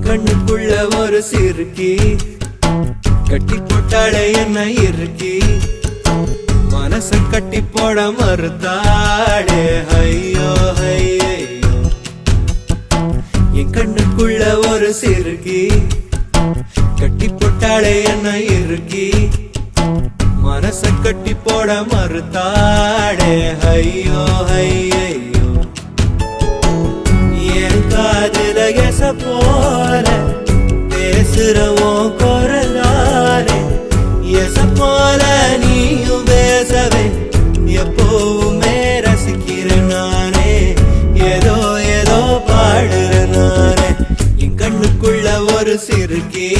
கண்ணுக்குள்ள ஒரு சிறுக்கி கட்டி போட்டாளே என்ன இருக்கி மனச கட்டி போட மறுத்தாளே ஐயோ ஐயோ என் கண்ணுக்குள்ள ஒரு சிறுக்கி கட்டி போட்டாளே என்ன இருக்கி மனச கட்டி போட மறுத்தாளே ஐயோ ஐயோ என் காதுல எச போல பேசுறவோ குரலாலே எச போல நீயும் பேசவே எப்பவுமே ரசிக்கிறேன் நானே ஏதோ ஏதோ பாடுறேன் நானே என் கண்ணுக்குள்ள ஒரு சிறுக்கி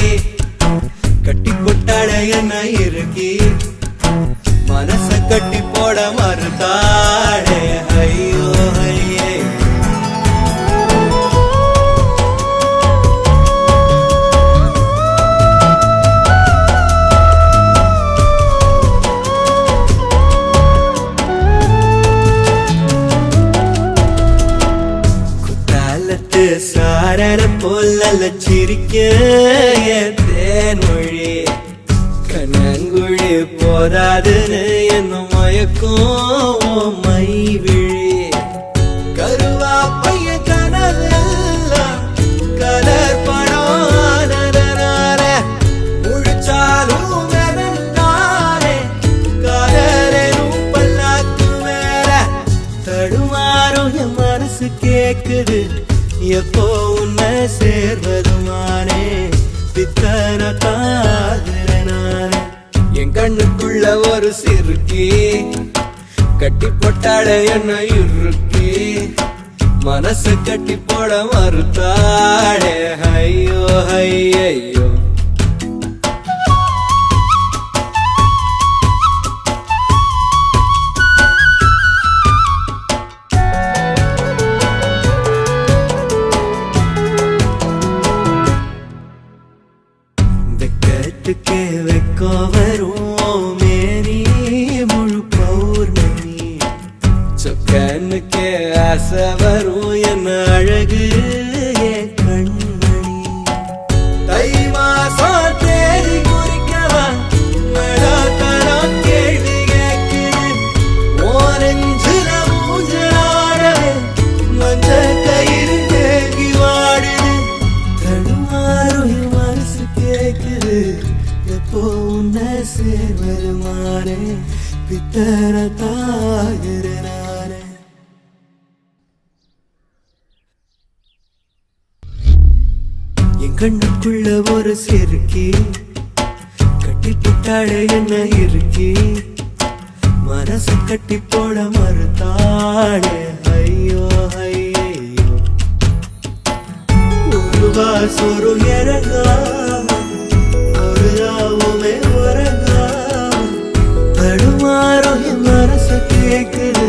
கட்டி போட்டாட என்ன இருக்கி மனச கட்டி போட மறுத்தாடே ஐயோ ஐயே சாரர போல சிரிக்க தேன்மொழி கண்ணங்குழி போதாதுன்னு என்ன மயக்கும் மை விழி கருவா பைய கனவெல்லாம் கலர் படம் முழிச்சாலும் தானே கலரும் பல்லாக்கு மேல தடுமாறும் என் மனசு கேக்குது எப்போ உன்னை சேர்வதுமானே பித்தன தாகிறனானே என் கண்ணுக்குள்ள ஒரு சிறுக்கி கட்டி போட்டாட என்ன இருக்கி மனச கட்டி போட மறுத்தாடே ஐயோ ஐயோ வெக்கத்துக்கே வெக்கோ வரும் மேரி முழு பௌர்ணமி சொக்கனுக்கே ஆசை வரும் என்ன அழகு என் கண்மணி தை மாசம் தேடி குறிக்கவா தரம் கேள்வி கேட்குது ஓரஞ்சுல மூஞ்சாடவே மஞ்ச கயிறு தேங்கி வாடுது தடுமாறும் என் மனசு கேக்குது எப்போ உன்னை சேர்வருமானே பித்தன தாகிறனானே என் கண்ணுக்குள்ள ஒரு சிறுக்கி கட்டி போட்டாளே என்ன இருக்கி மனசு கட்டி போட மறுத்தாளே ஐயோ ஐயோ ஒரு வாசொரு இறங்காம ஒரு ராவுமே உறங்காம தடுமாறும் என் மனசு கேக்குது